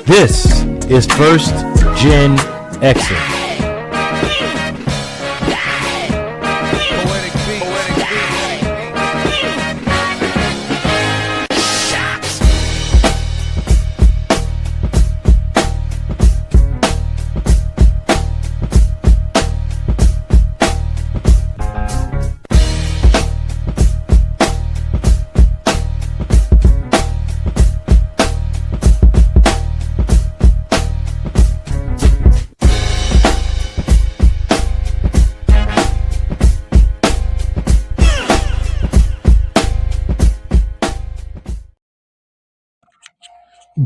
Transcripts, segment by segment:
This is First Gen Xers.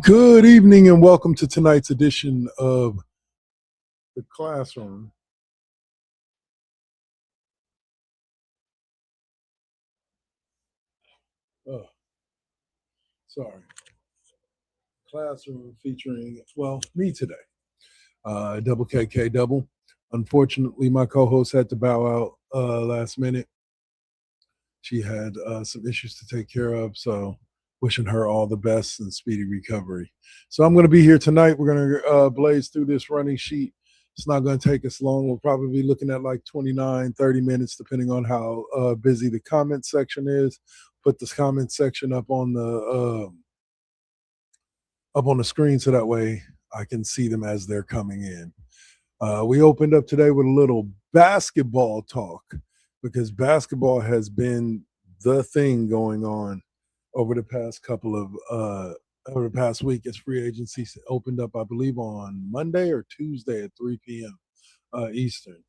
Good evening and welcome to tonight's edition of The Classroom. Oh, sorry. Classroom featuring, me today. Double KK Double. Unfortunately, my co-host had to bow out last minute. She had some issues to take care of, so wishing her all the best and speedy recovery. So I'm going to be here tonight. We're going to blaze through this running sheet. It's not going to take us long. We'll probably be looking at like 29, 30 minutes, depending on how busy the comment section is. Put this comment section up on the screen so that way I can see them as they're coming in. We opened up today with a little basketball talk because basketball has been the thing going on over the past over the past week as free agency opened up, I believe, on Monday or Tuesday at 3 p.m. Eastern.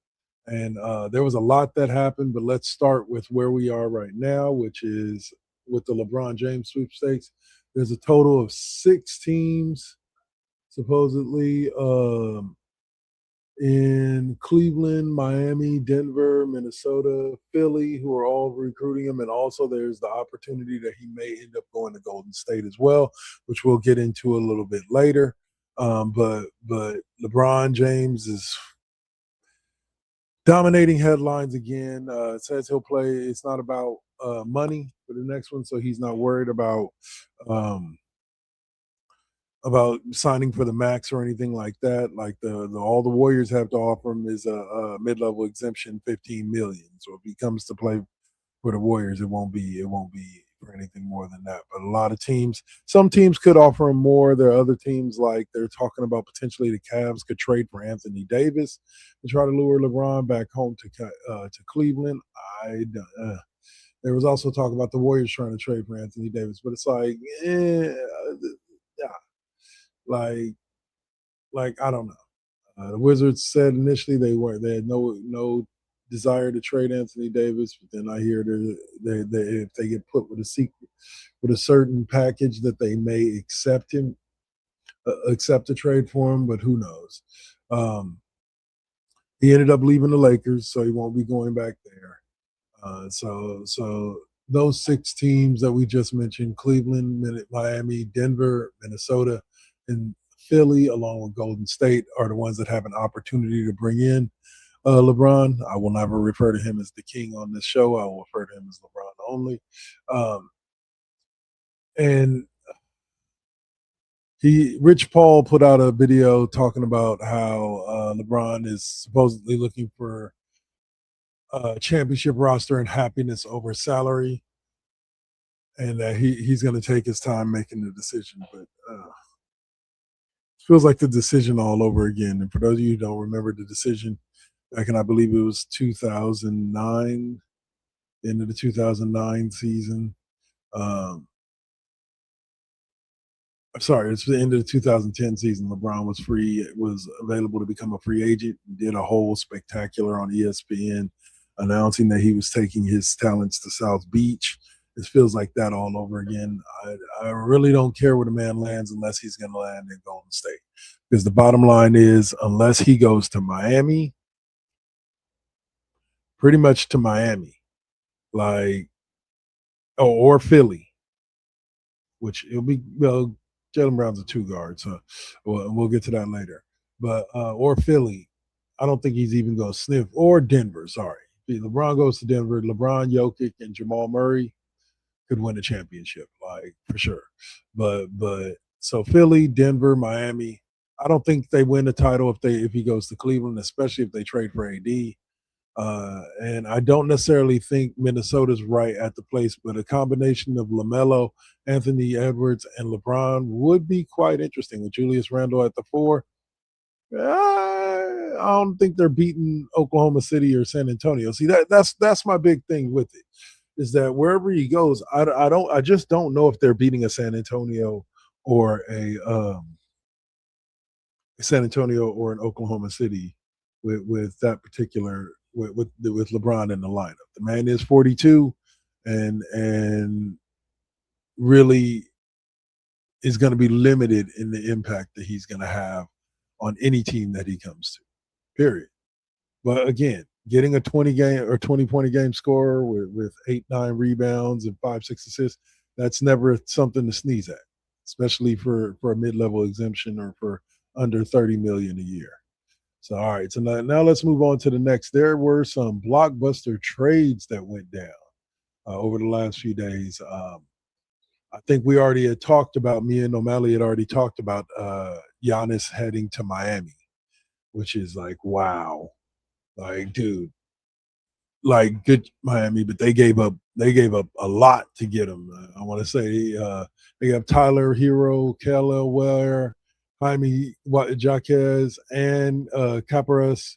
And there was a lot that happened, but let's start with where we are right now, which is with the LeBron James sweepstakes. There's a total of 6 teams, supposedly, in Cleveland, Miami, Denver, Minnesota, Philly, who are all recruiting him. And also there's the opportunity that he may end up going to Golden State as well, which we'll get into a little bit later. But LeBron James is dominating headlines again. It says he'll play. It's not about money for the next one, so he's not worried about signing for the max or anything like that. Like all the Warriors have to offer him is a mid-level exemption, $15 million. So if he comes to play for the Warriors, it won't be for anything more than that. But a lot of teams, some teams could offer him more. There are other teams like they're talking about potentially the Cavs could trade for Anthony Davis and try to lure LeBron back home to Cleveland. There was also talk about the Warriors trying to trade for Anthony Davis, but it's like, yeah. Like I don't know. The Wizards said initially they had no desire to trade Anthony Davis, but then I hear they if they get put with a certain package that they may accept a trade for him, but who knows? He ended up leaving the Lakers, so he won't be going back there. So those 6 teams that we just mentioned: Cleveland, Miami, Denver, Minnesota, and Philly, along with Golden State, are the ones that have an opportunity to bring in LeBron. I will never refer to him as the king on this show. I will refer to him as LeBron only. And Rich Paul put out a video talking about how LeBron is supposedly looking for a championship roster and happiness over salary, and that he's going to take his time making the decision. But feels like the decision all over again. And for those of you who don't remember the decision, back in, I believe it was 2009, end of the 2009 season. Sorry, it's the end of the 2010 season. LeBron was available to become a free agent, did a whole spectacular on ESPN announcing that he was taking his talents to South Beach. It feels like that all over again. I really don't care where the man lands unless he's going to land in Golden State. Because the bottom line is, unless he goes to Miami, pretty much to Miami, or Philly, which it'll be, Jaylen Brown's a 2 guard, so we'll get to that later. But or Philly, I don't think he's even going to sniff, or Denver, sorry. If LeBron goes to Denver, LeBron, Jokic, and Jamal Murray could win a championship, for sure. But So Philly, Denver, Miami. I don't think they win the title if he goes to Cleveland, especially if they trade for AD. And I don't necessarily think Minnesota's right at the place, but a combination of LaMelo, Anthony Edwards, and LeBron would be quite interesting. With Julius Randle at the 4, I don't think they're beating Oklahoma City or San Antonio. See, that's my big thing with it, is that wherever he goes, I just don't know if they're beating a San Antonio or a San Antonio or an Oklahoma City with that particular with LeBron in the lineup. The man is 42 and really is going to be limited in the impact that he's going to have on any team that he comes to. Period. But again, getting a 20-point a game scorer with 8-9 rebounds and 5-6 assists, that's never something to sneeze at, especially for a mid-level exemption or for under $30 million a year. So, all right. So now let's move on to the next. There were some blockbuster trades that went down over the last few days. I think we already had talked about, me and O'Malley had already talked about Giannis heading to Miami, which is like, wow. Like, dude, like good Miami, but they gave up a lot to get him. I want to say they have Tyler Hero, Kelly Ware, Jaime Jaquez, and Caparas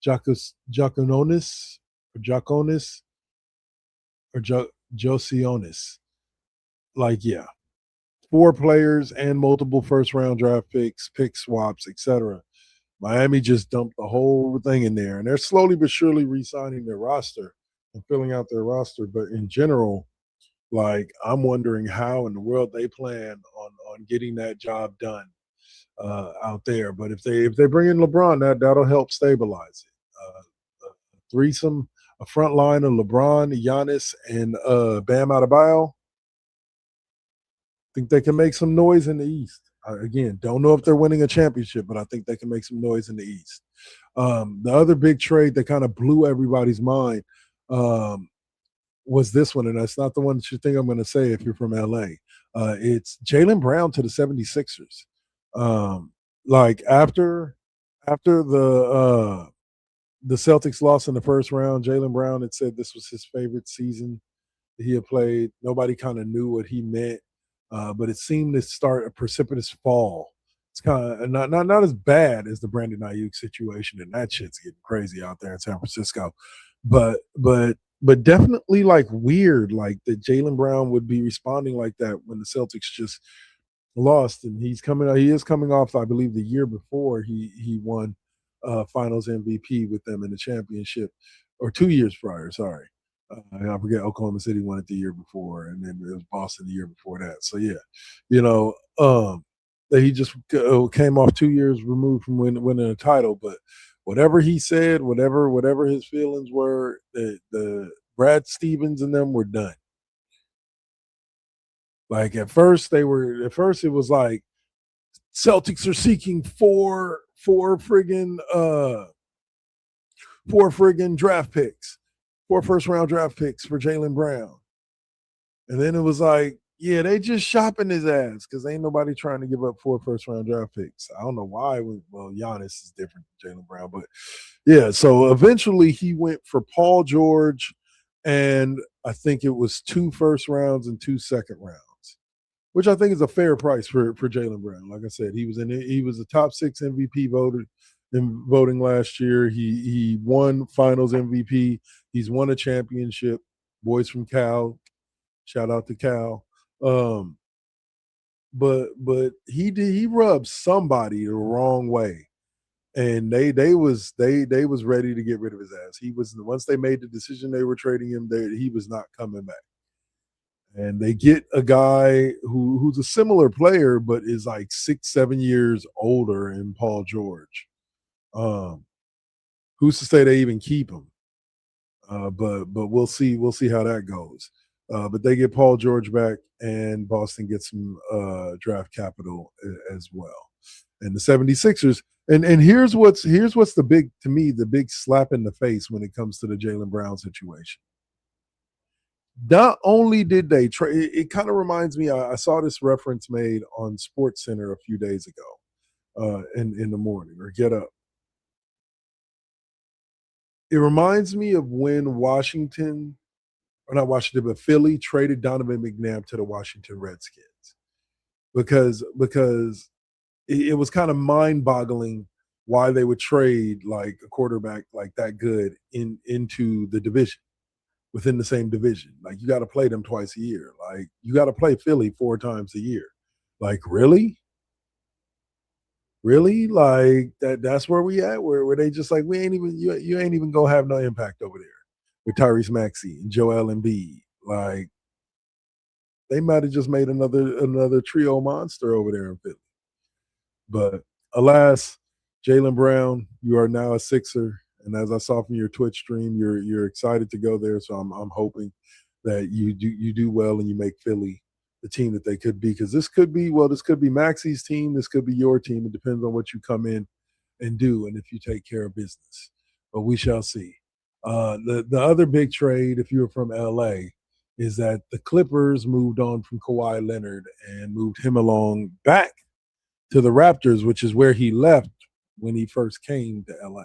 Jacononis or Josionis. Like, yeah, 4 players and multiple first-round draft picks, pick swaps, etc. Miami just dumped the whole thing in there, and they're slowly but surely re-signing their roster and filling out their roster. But in general, like, I'm wondering how in the world they plan on getting that job done out there. But if they bring in LeBron, that'll help stabilize it. Threesome, a front line of LeBron, Giannis, and Bam Adebayo. Think they can make some noise in the East. Again, don't know if they're winning a championship, but I think they can make some noise in the East. The other big trade that kind of blew everybody's mind was this one, and that's not the one that you think I'm going to say if you're from LA. It's Jaylen Brown to the 76ers. Like after the Celtics lost in the first round, Jaylen Brown had said this was his favorite season he had played. Nobody kind of knew what he meant. But it seemed to start a precipitous fall. It's kind of not as bad as the Brandon Ayuk situation, and that shit's getting crazy out there in San Francisco. But definitely like weird, like that Jaylen Brown would be responding like that when the Celtics just lost, and he is coming off, I believe, the year before he won Finals MVP with them in the championship, or 2 years prior. Sorry. I forget, Oklahoma City won it the year before, and then it was Boston the year before that. So yeah, he just came off 2 years removed from winning a title. But whatever he said, whatever his feelings were, the Brad Stevens and them were done. Like at first it was like Celtics are seeking four friggin' draft picks. 4 first-round draft picks for Jaylen Brown. And then it was like, yeah, they just shopping his ass because ain't nobody trying to give up 4 first-round draft picks. I don't know why. Well, Giannis is different than Jaylen Brown. But, yeah, so eventually he went for Paul George, and I think it was 2 first rounds and 2 second rounds, which I think is a fair price for Jaylen Brown. Like I said, he was a top 6 MVP voter in voting last year. He won Finals MVP. He's won a championship. Boys from Cal, shout out to Cal. But he rubbed somebody the wrong way, and they was ready to get rid of his ass. He was, once they made the decision they were trading him, he was not coming back. And they get a guy who's a similar player, but is like 6-7 years older in Paul George. Who's to say they even keep him? But we'll see how that goes. But they get Paul George back, and Boston gets some draft capital as well. And the 76ers, and here's what's the big slap in the face when it comes to the Jaylen Brown situation. Not only did they trade, it kind of reminds me. I saw this reference made on Sports Center a few days ago, in the morning or Get Up. It reminds me of when Washington, or not Washington, but Philly traded Donovan McNabb to the Washington Redskins because it was kind of mind-boggling why they would trade like a quarterback like that good into the division, within the same division. Like, you got to play them twice a year. Like, you got to play Philly 4 times a year. Like, really? Really? Like, that's where we at? Where they just like, we ain't even, you ain't even gonna have no impact over there with Tyrese Maxey and Joel Embiid. Like, they might have just made another trio monster over there in Philly. But alas, Jaylen Brown, you are now a Sixer, and as I saw from your Twitch stream, you're excited to go there. So I'm hoping that you do well and you make Philly the team that they could be, because this could be Maxey's team, this could be your team. It depends on what you come in and do, and if you take care of business. But we shall see. The other big trade, if you're from LA, is that the Clippers moved on from Kawhi Leonard and moved him along back to the Raptors, which is where he left when he first came to LA.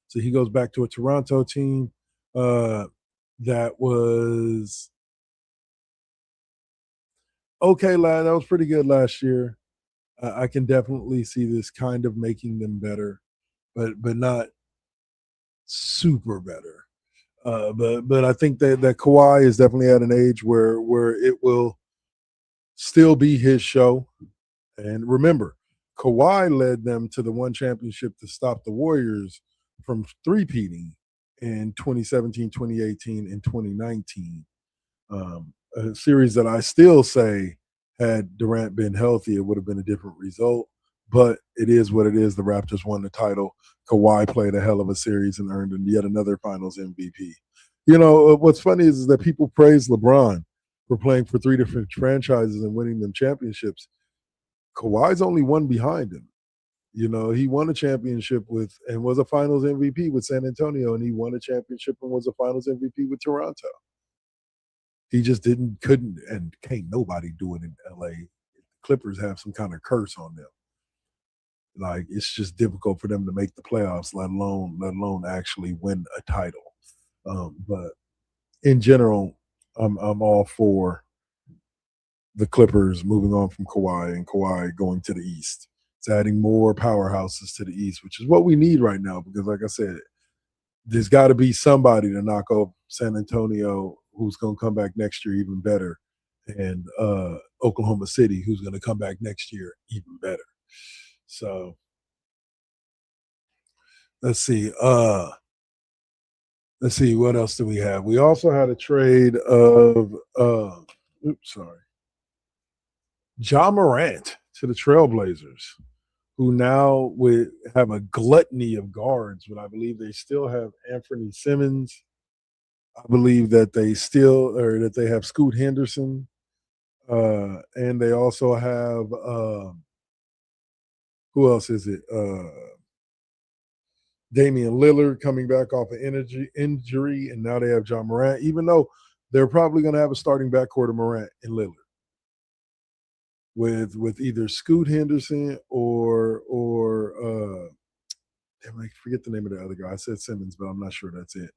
So he goes back to a Toronto team that was okay. That was pretty good last year. I can definitely see this kind of making them better, but not super better. But I think that Kawhi is definitely at an age where it will still be his show. And remember, Kawhi led them to the one championship to stop the Warriors from three-peating in 2017, 2018, and 2019. A series that I still say, had Durant been healthy, it would have been a different result. But it is what it is. The Raptors won the title. Kawhi played a hell of a series and earned yet another Finals MVP. You know, what's funny is that people praise LeBron for playing for 3 different franchises and winning them championships. Kawhi's only one behind him. You know, he won a championship with and was a Finals MVP with San Antonio, and he won a championship and was a Finals MVP with Toronto. He just couldn't, and can't nobody do it in LA. Clippers have some kind of curse on them. Like, it's just difficult for them to make the playoffs, let alone actually win a title. But in general, I'm all for the Clippers moving on from Kawhi and Kawhi going to the East. It's adding more powerhouses to the East, which is what we need right now. Because, like I said, there's got to be somebody to knock off San Antonio, who's going to come back next year even better, and Oklahoma City, who's going to come back next year even better. So let's see. Let's see, what else do we have? We also had a trade of Ja Morant to the Trailblazers, who now would have a gluttony of guards, but I believe they still have Anthony Simmons. I believe that they have Scoot Henderson, and they also have who else is it? Damian Lillard coming back off an injury, and now they have Ja Morant. Even though they're probably going to have a starting backcourt of Morant and Lillard, with either Scoot Henderson or damn, I forget the name of the other guy. I said Simmons, but I'm not sure that's it.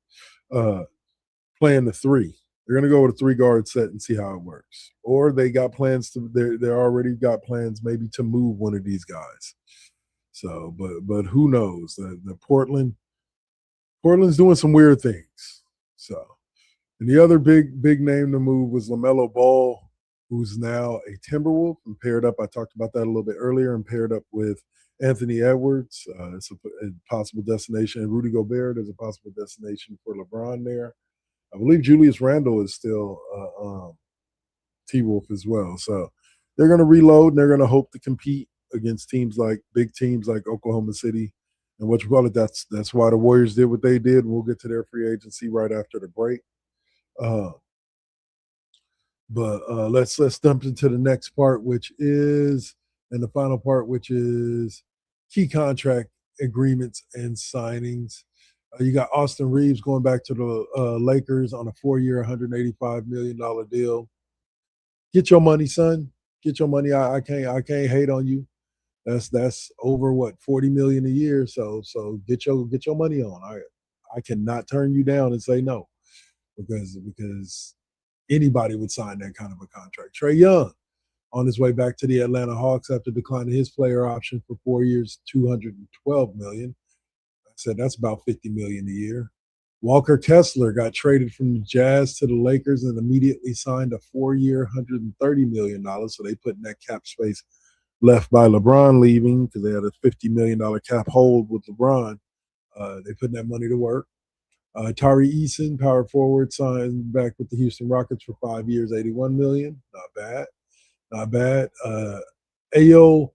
Playing the 3. They're going to go with a 3-guard set and see how it works. Or they got plans they already got plans maybe to move one of these guys. So, but who knows? The Portland's doing some weird things. So, and the other big name to move was LaMelo Ball, who's now a Timberwolf, and paired up. I talked about that a little bit earlier, and paired up with Anthony Edwards. It's a possible destination. And Rudy Gobert is a possible destination for LeBron there. I believe Julius Randle is still T-Wolf as well. So they're going to reload, and they're going to hope to compete against big teams like Oklahoma City. And what you call it, that's why the Warriors did what they did. We'll get to their free agency right after the break. But let's jump into the next part, and the final part, which is key contract agreements and signings. You got Austin Reeves going back to the Lakers on a 4-year, $185 million deal. Get your money, son. Get your money. I can't hate on you. That's over what, 40 million a year. So get your money on. I cannot turn you down and say no because anybody would sign that kind of a contract. Trey Young on his way back to the Atlanta Hawks after declining his player option for 4 years, 212 million. I said that's about 50 million a year. Walker Kessler got traded from the Jazz to the Lakers and immediately signed a 4-year, $130 million. So they put in that cap space left by LeBron leaving because they had a $50 million cap hold with LeBron. They put that money to work. Tari Eason, power forward, signed back with the Houston Rockets for 5 years, $81 million. Not bad. Not bad. Ayo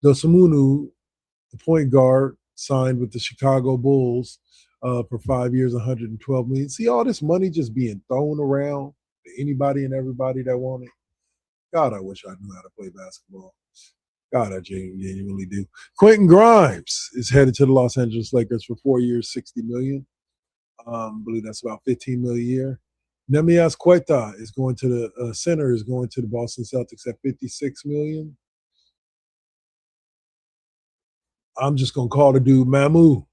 Dosunmu, the point guard, signed with the Chicago Bulls for 5 years, $112 million. See all this money just being thrown around to anybody and everybody that want it. God, I wish I knew how to play basketball. God, I genuinely do. Quentin Grimes is headed to the Los Angeles Lakers for 4 years, $60 million. I believe that's about $15 million a year. Nemias Queta is going to the center is going to the Boston Celtics at $56 million. I'm just gonna call the dude Mamu.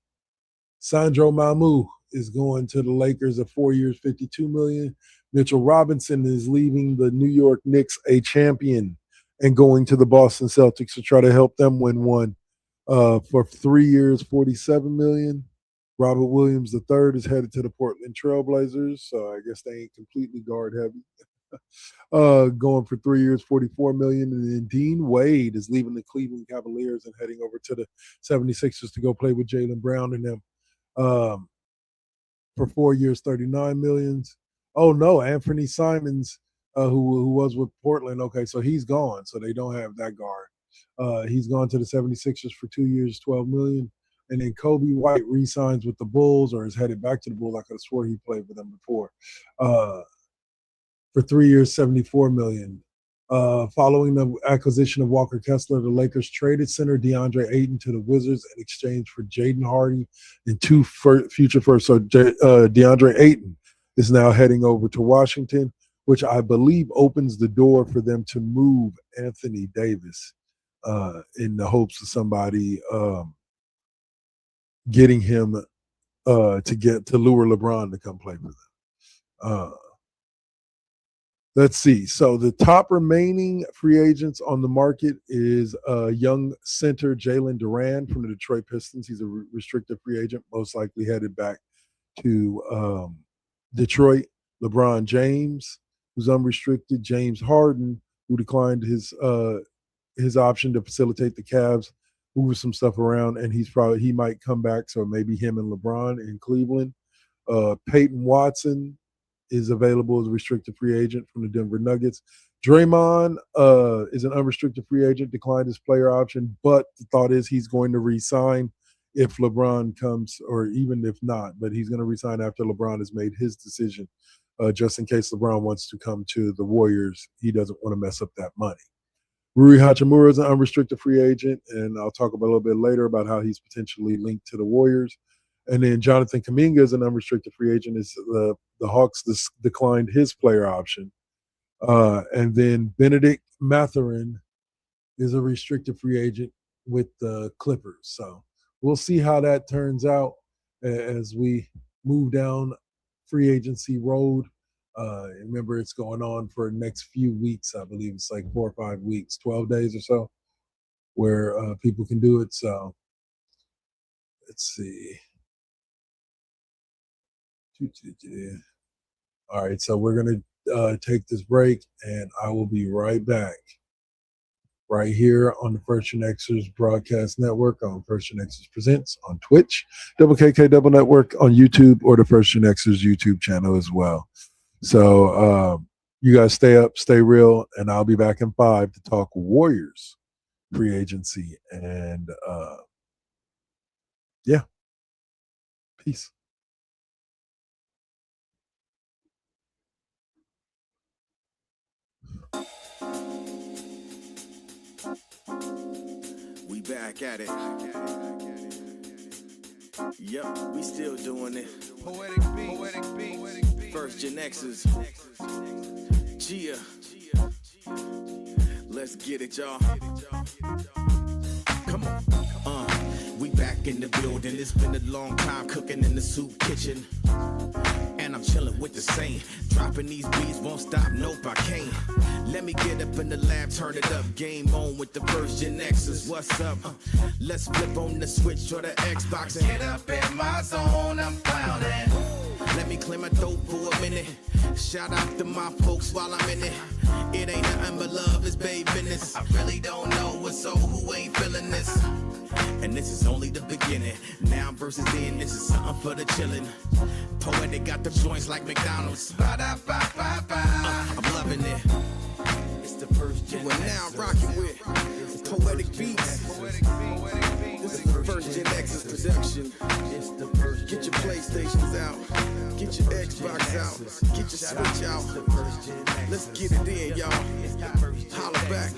Sandro Mamu is going to the Lakers at 4 years, $52 million. Mitchell Robinson is leaving the New York Knicks a champion and going to the Boston Celtics to try to help them win one for 3 years, $47 million. Robert Williams III is headed to the Portland Trailblazers, so I guess they ain't completely guard heavy. Going for 3 years, $44 million. And then Dean Wade is leaving the Cleveland Cavaliers and heading over to the 76ers to go play with Jaylen Brown and them for 4 years, $39 million. Oh, no, Anthony Simons, who was with Portland. Okay, so he's gone, so they don't have that guard. He's gone to the 76ers for 2 years, $12 million. And then Kobe White re-signs with the Bulls or is headed back to the Bulls. I could have swore he played with them before. For 3 years, $74 million. Following the acquisition of Walker Kessler, the Lakers traded center DeAndre Ayton to the Wizards in exchange for Jaden Hardy and two future firsts. So DeAndre Ayton is now heading over to Washington, which I believe opens the door for them to move Anthony Davis in the hopes of somebody getting him to lure LeBron to come play for them. Let's see. So the top remaining free agents on the market is young center Jalen Duran from the Detroit Pistons. He's a restricted free agent, most likely headed back to Detroit. LeBron James, who's unrestricted. James Harden, who declined his option to facilitate the Cavs, move some stuff around, and he might come back. So maybe him and LeBron in Cleveland. Peyton Watson is available as a restricted free agent from the Denver Nuggets. Draymond is an unrestricted free agent, declined his player option, but the thought is he's going to re-sign if LeBron comes, or even if not, but he's going to re-sign after LeBron has made his decision, just in case LeBron wants to come to the Warriors. He doesn't want to mess up that money. Rui Hachimura is an unrestricted free agent, and I'll talk about a little bit later about how he's potentially linked to the Warriors. And then Jonathan Kuminga is an unrestricted free agent. Is the Hawks declined his player option. And then Benedict Mathurin is a restricted free agent with the Clippers. So we'll see how that turns out as we move down free agency road. Remember, it's going on for the next few weeks. I believe it's like 4 or 5 weeks, 12 days or so, where people can do it. So let's see. All right, so we're going to take this break, and I will be right back right here on the First GenXers Broadcast Network on First GenXers Presents on Twitch, Double KK Double Network on YouTube, or the First GenXers YouTube channel as well. So you guys stay up, stay real, and I'll be back in 5 to talk Warriors free agency. And yeah, peace. We back at it. Yep, we still doing it. Poetic beat. First GenXers. Gia. Let's get it, y'all. Come on. We back in the building. It's been a long time cooking in the soup kitchen. And I'm chilling with the same. Dropping these beats, won't stop, nope, I can't. Let me get up in the lab, turn it up. Game on with the first GenXers. What's up? Let's flip on the switch or the Xbox and Get up in my zone, I'm clowning. let me clear my throat for a minute. Shout out to my folks while I'm in it. It ain't nothing but love, it's babe business. I really don't know what's so who ain't feeling this. And this is only the beginning. Now versus then, this is something for the chillin'. Poetic got the joints like McDonald's. I'm loving it. It's the first gen. We're now rocking with Poetic Beats. This is the first GenXers production. Get your PlayStations out. Get your Xbox out. Get your Switch out. Let's get it in, y'all. Holla back.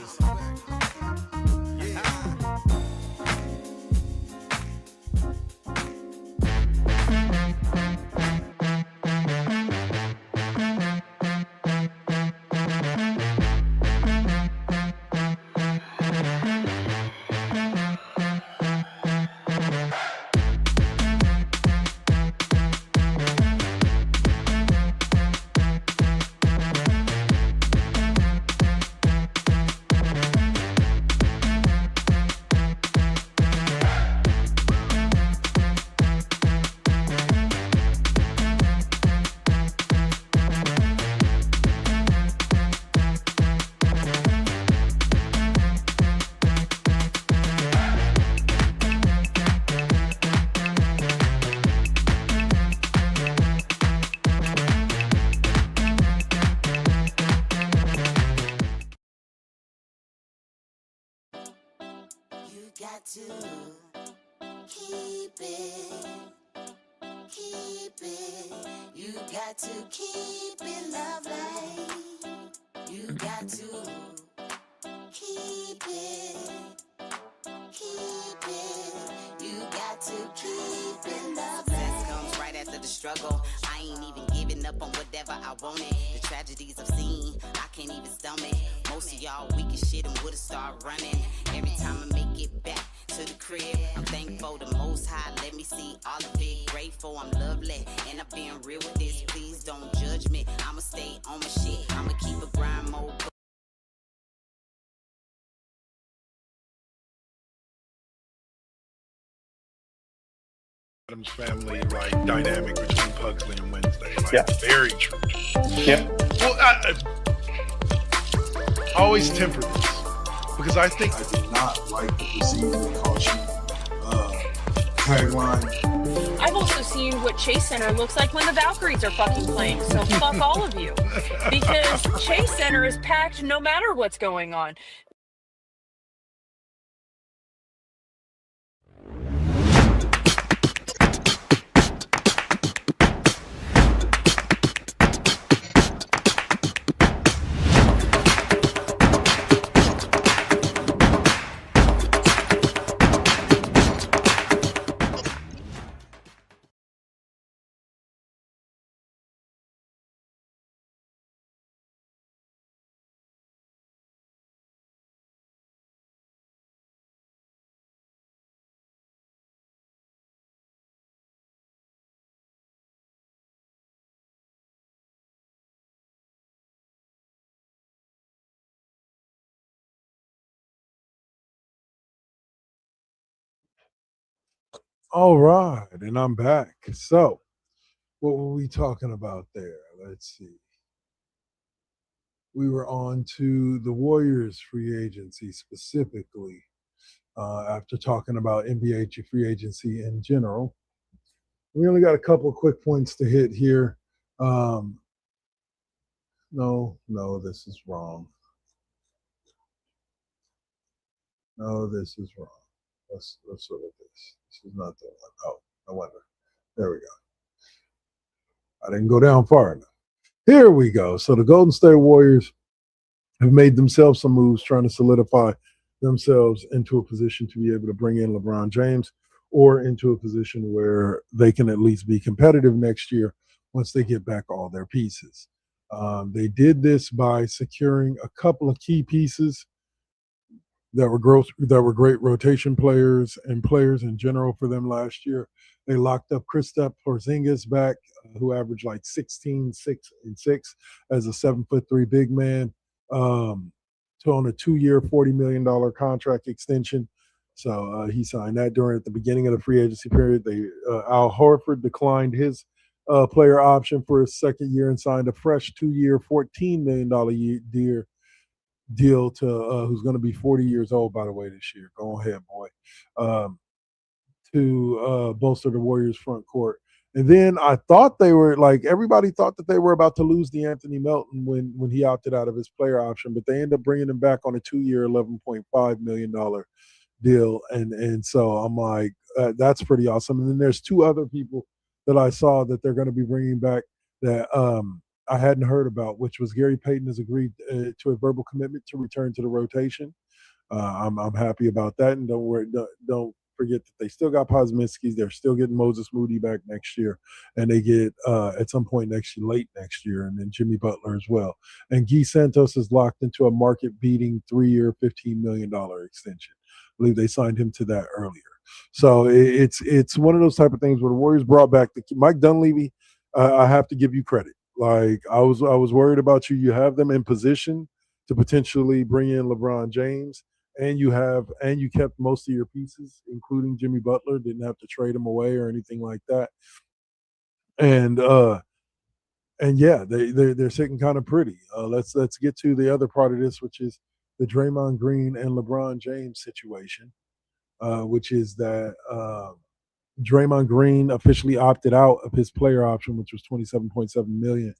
Got to keep it. You got to keep it lovely. You got to keep it. You got to keep it lovely. Success comes right after the struggle. I ain't even giving up on whatever I wanted. The tragedies I've seen, I can't even stomach. Most of y'all weak as shit and would've started running. Every time I make it back to the crib, I'm thankful the Most High let me see all of it. Grateful I'm lovely, and I've been real with this. Please don't judge me. I'ma stay on my shit. I'ma keep a grind mode. Adam's family like dynamic between Pugsley and Wednesday. Like, very true. Yeah. Well, I always temper this because I think I did not like the perceived with caution tagline. I've also seen what Chase Center looks like when the Valkyries are fucking playing, so fuck all of you. Because Chase Center is packed no matter what's going on. all right, and I'm back. So, what were we talking about there? Let's see. We were on to the Warriors free agency specifically after talking about NBA free agency in general. We only got a couple of quick points to hit here. No, this is wrong. No, this is wrong. Let's look at this. This is not the one. Oh, no wonder. There we go. I didn't go down far enough. Here we go. So the Golden State Warriors have made themselves some moves trying to solidify themselves into a position to be able to bring in LeBron James or into a position where they can at least be competitive next year once they get back all their pieces. They did this by securing a couple of key pieces that were great rotation players and players in general for them last year. They locked up Kristaps Porzingis back, who averaged like 16, 6, and 6 as a 7'3" big man, to on a 2-year, $40 million contract extension. So he signed that at the beginning of the free agency period. Al Horford declined his player option for his second year and signed a fresh 2-year, $14 million deal to who's going to be 40 years old, by the way, this year. Go ahead, boy. To bolster the Warriors front court. And then I thought everybody thought that they were about to lose DeAnthony Melton when he opted out of his player option, but they ended up bringing him back on a 2-year, $11.5 million deal. And so I'm like, that's pretty awesome. And then there's 2 other people that I saw that they're going to be bringing back that I hadn't heard about, which was Gary Payton has agreed to a verbal commitment to return to the rotation. I'm happy about that, and don't forget that they still got Posminskis. They're still getting Moses Moody back next year, and they get at some point late next year, and then Jimmy Butler as well. And Guy Santos is locked into a market-beating 3-year, $15 million extension. I believe they signed him to that earlier. So it's one of those type of things where the Warriors brought back Mike Dunleavy. I have to give you credit. Like I was worried about you. You have them in position to potentially bring in LeBron James, and you kept most of your pieces, including Jimmy Butler. Didn't have to trade him away or anything like that. And yeah, they're sitting kind of pretty. Let's get to the other part of this, which is the Draymond Green and LeBron James situation, which is that Draymond Green officially opted out of his player option, which was $27.7 million.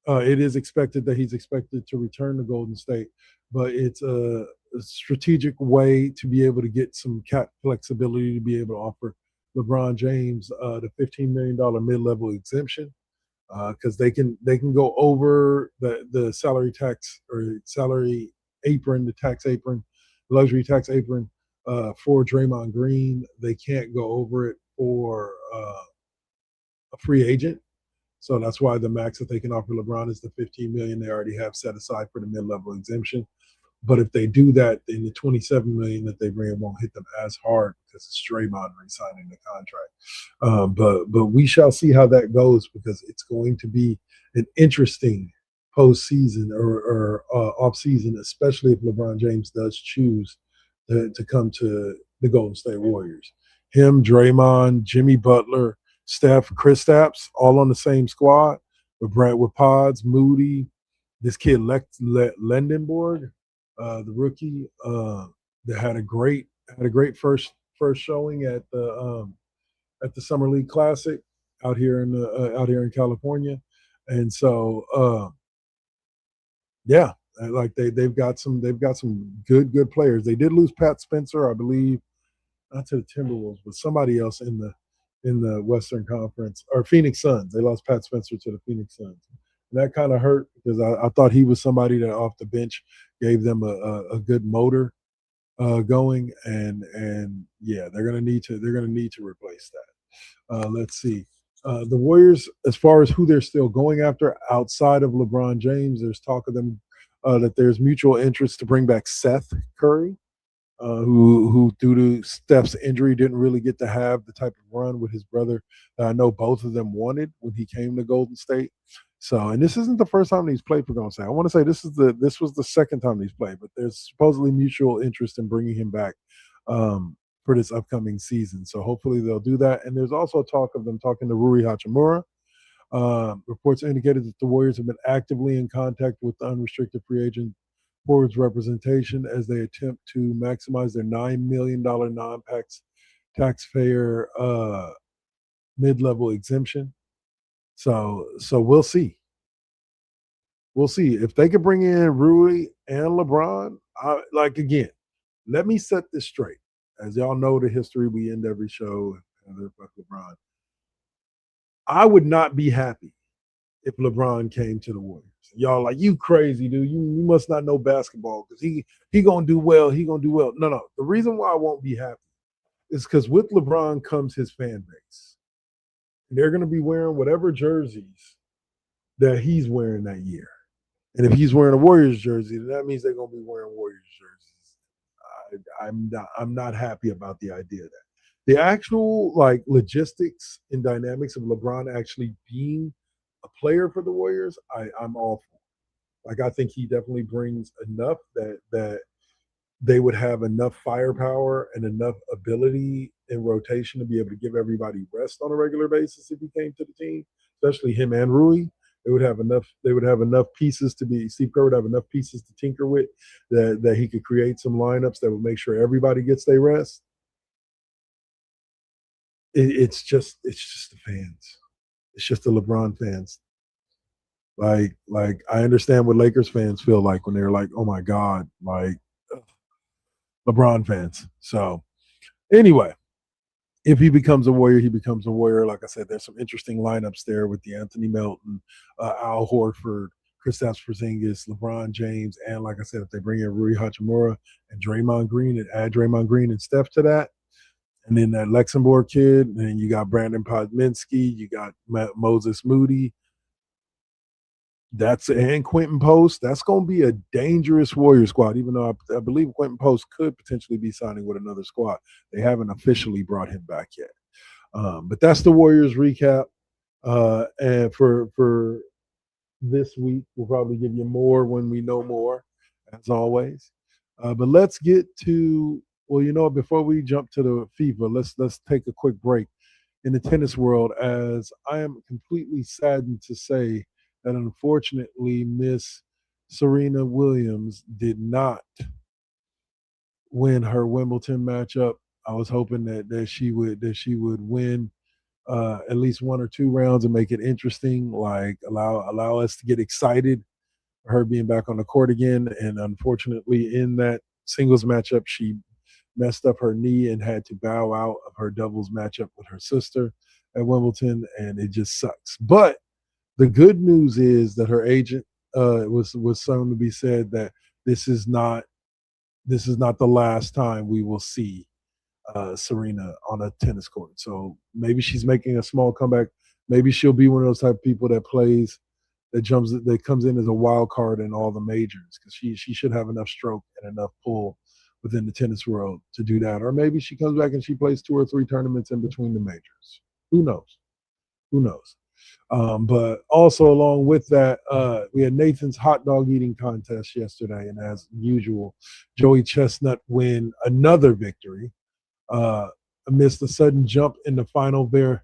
It is expected that he's expected to return to Golden State, but it's a strategic way to be able to get some cap flexibility to be able to offer LeBron James the $15 million mid-level exemption, because they can go over the salary tax or salary apron, the tax apron, luxury tax apron. For Draymond Green, they can't go over it for a free agent. So that's why the max that they can offer LeBron is the $15 million they already have set aside for the mid-level exemption. But if they do that, then the $27 million that they bring in won't hit them as hard because it's Draymond re-signing the contract. But we shall see how that goes, because it's going to be an interesting postseason or off-season, especially if LeBron James does choose to come to the Golden State Warriors. Him, Draymond, Jimmy Butler, Steph, Kristaps, all on the same squad with Pods, Moody, this kid Lendenborg, the rookie, that had a great first showing at the Summer League Classic out here in California, and so yeah. Like they've got some good players. They did lose Pat Spencer, I believe, not to the Timberwolves, but somebody else in the Western Conference, or Phoenix Suns. They lost Pat Spencer to the Phoenix Suns. And that kind of hurt, because I thought he was somebody that off the bench gave them a good motor going, and yeah, they're gonna need to replace that. Let's see. The Warriors, as far as who they're still going after outside of LeBron James, there's talk of them that there's mutual interest to bring back Seth Curry, who due to Steph's injury didn't really get to have the type of run with his brother that I know both of them wanted when he came to Golden State. So, and this isn't the first time he's played for Golden State. I want to say this was the second time he's played, but there's supposedly mutual interest in bringing him back for this upcoming season. So hopefully they'll do that. And there's also talk of them talking to Rui Hachimura. Reports indicated that the Warriors have been actively in contact with the unrestricted free agent forwards representation as they attempt to maximize their $9 million taxpayer mid-level exemption. So we'll see. We'll see if they could bring in Rui and LeBron. Again, let me set this straight. As y'all know, the history, we end every show with LeBron. I would not be happy if LeBron came to the Warriors. Y'all like, you crazy, dude. You must not know basketball, because he gonna do well. He gonna do well. No. The reason why I won't be happy is because with LeBron comes his fan base. And they're going to be wearing whatever jerseys that he's wearing that year. And if he's wearing a Warriors jersey, then that means they're going to be wearing Warriors jerseys. I'm not happy about the idea of that. The actual like logistics and dynamics of LeBron actually being a player for the Warriors, I'm all for. Like I think he definitely brings enough that they would have enough firepower and enough ability in rotation to be able to give everybody rest on a regular basis if he came to the team, especially him and Rui. They would have enough pieces to be. Steve Kerr would have enough pieces to tinker with that he could create some lineups that would make sure everybody gets their rest. It's just the fans. It's just the LeBron fans. Like I understand what Lakers fans feel like when they're like, oh my God, like LeBron fans. So anyway, if he becomes a Warrior, he becomes a Warrior. Like I said, there's some interesting lineups there with the Anthony Melton, Al Horford, Kristaps Porzingis, LeBron James, and like I said, if they bring in Rui Hachimura and Draymond Green and add Draymond Green and Steph to that, and then that Luxembourg kid, and then you got Brandon Podminski, you got Moses Moody, and Quentin Post. That's going to be a dangerous Warrior squad, even though I believe Quentin Post could potentially be signing with another squad. They haven't officially brought him back yet. But that's the Warriors recap. And for this week, we'll probably give you more when we know more, as always. But let's get to, before we jump to the FIFA, let's take a quick break in the tennis world, as I am completely saddened to say that unfortunately Miss Serena Williams did not win her Wimbledon matchup. I was hoping that she would win at least one or two rounds and make it interesting, like allow us to get excited for her being back on the court again. And unfortunately, in that singles matchup, she messed up her knee and had to bow out of her doubles matchup with her sister at Wimbledon, and it just sucks. But the good news is that her agent was shown to be said that this is not the last time we will see Serena on a tennis court. So maybe she's making a small comeback. Maybe she'll be one of those type of people that comes in as a wild card in all the majors, because she should have enough stroke and enough pull within the tennis world to do that. Or maybe she comes back and she plays 2 or 3 tournaments in between the majors. Who knows? But also along with that, we had Nathan's hot dog eating contest yesterday, and as usual, Joey Chestnut win another victory amidst a sudden jump in the final verified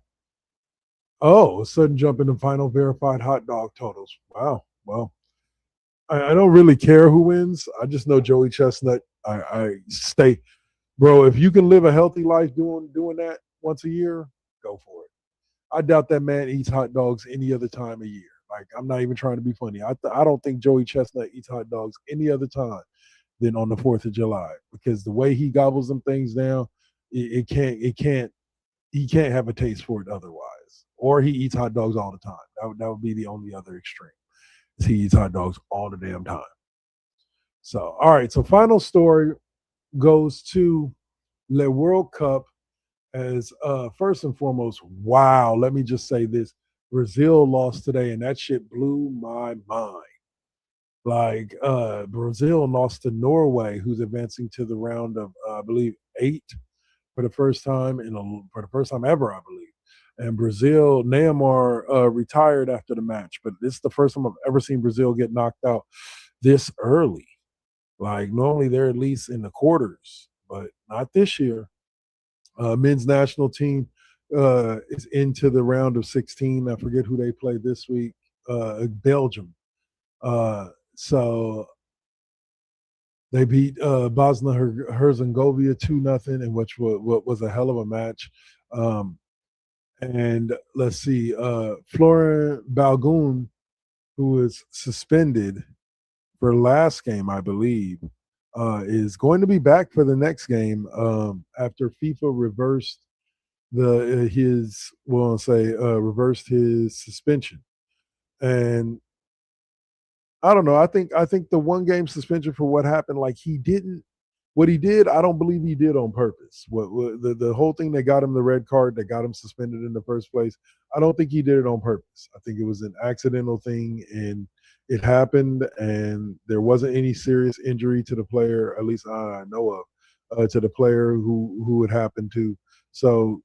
hot dog totals. Wow. Well, I don't really care who wins. I just know Joey Chestnut. I stay, bro. If you can live a healthy life doing that once a year, go for it. I doubt that man eats hot dogs any other time of year. Like, I'm not even trying to be funny. I don't think Joey Chestnut eats hot dogs any other time than on the 4th of July, because the way he gobbles them things down, he can't have a taste for it otherwise. Or he eats hot dogs all the time. That would be the only other extreme. He eats hot dogs all the damn time. So, all right. So, final story goes to the World Cup. As first and foremost, wow, let me just say this. Brazil lost today, and that shit blew my mind. Like, Brazil lost to Norway, who's advancing to the round of, I believe, 8 for the first time ever, I believe. And Brazil, Neymar retired after the match, but this is the first time I've ever seen Brazil get knocked out this early. Like, normally they're at least in the quarters, but not this year. Men's national team is into the round of 16. I forget who they play this week. Belgium. So they beat Bosnia-Herzegovina 2-0, and which was a hell of a match. And let's see, Florent Balogun, who was suspended for last game, I believe, is going to be back for the next game after FIFA reversed reversed his suspension. And I don't know. I think the 1-game suspension for what happened, like, he didn't What he did, I don't believe he did on purpose. The whole thing that got him the red card, that got him suspended in the first place, I don't think he did it on purpose. I think it was an accidental thing, and it happened, and there wasn't any serious injury to the player, at least I know of, to the player who it happened to. So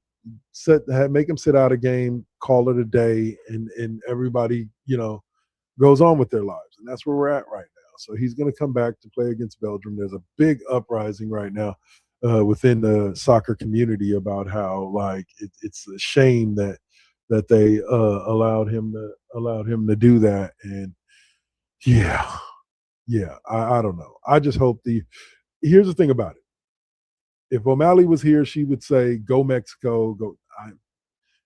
make him sit out a game, call it a day, and everybody, goes on with their lives. And that's where we're at right now. So he's going to come back to play against Belgium. There's a big uprising right now within the soccer community about how it's a shame that they allowed him to do that. And yeah, I don't know. I just hope here's the thing about it. If O'Malley was here, she would say, "Go Mexico, go."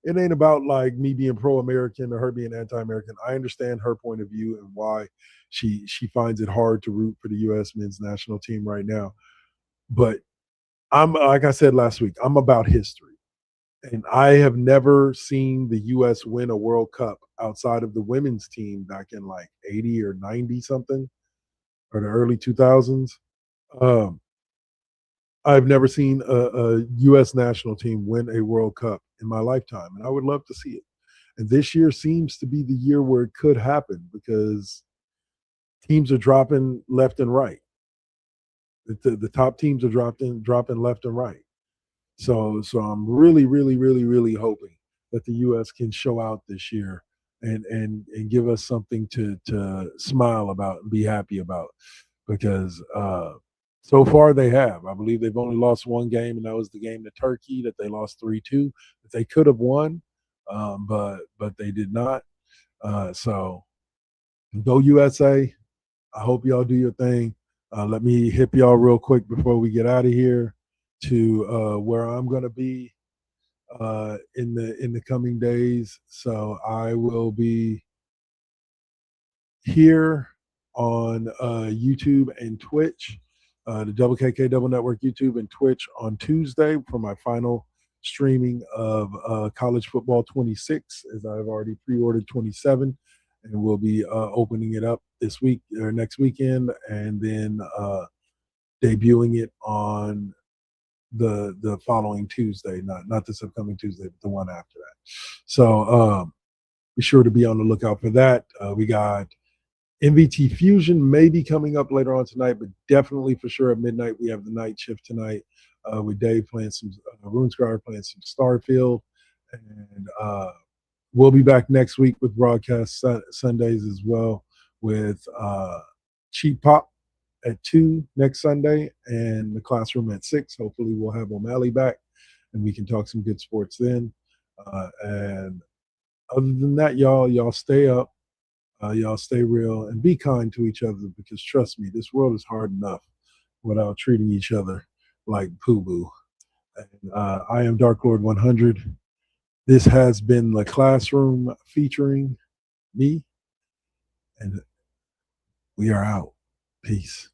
It ain't about me being pro-American or her being anti-American. I understand her point of view and why she finds it hard to root for the U.S. men's national team right now. But I'm, like I said last week, I'm about history. And I have never seen the U.S. win a World Cup outside of the women's team back in 80 or 90 something, or the early 2000s. I've never seen a U.S. national team win a World Cup in my lifetime, and I would love to see it. And this year seems to be the year where it could happen because teams are dropping left and right. The top teams are dropping left and right. So I'm really, really, really, really hoping that the U.S. can show out this year and give us something to smile about and be happy about, because so far they have. I believe they've only lost one game, and that was the game to Turkey that they lost 3-2. That they could have won, but they did not. So go USA. I hope y'all do your thing. Let me hip y'all real quick before we get out of here to where I'm going to be in the coming days. So I will be here on YouTube and Twitch, the Double KK Double Network YouTube and Twitch on Tuesday for my final streaming of College Football 26, as I've already pre-ordered 27, and we'll be opening it up this week or next weekend, and then debuting it on the following Tuesday, not this upcoming Tuesday, but the one after that. So be sure to be on the lookout for that. We got MVT Fusion maybe coming up later on tonight, but definitely for sure at midnight we have the night shift tonight with Dave playing some RuneScribe, playing some Starfield, and we'll be back next week with broadcast Sundays as well with Cheap Pop at 2 next Sunday and the classroom at 6. Hopefully we'll have O'Malley back and we can talk some good sports then. And other than that, y'all stay up. Y'all stay real and be kind to each other, because trust me, this world is hard enough without treating each other like poo-boo. And I am Dark Lord 100. This has been the classroom featuring me, and we are out. Peace.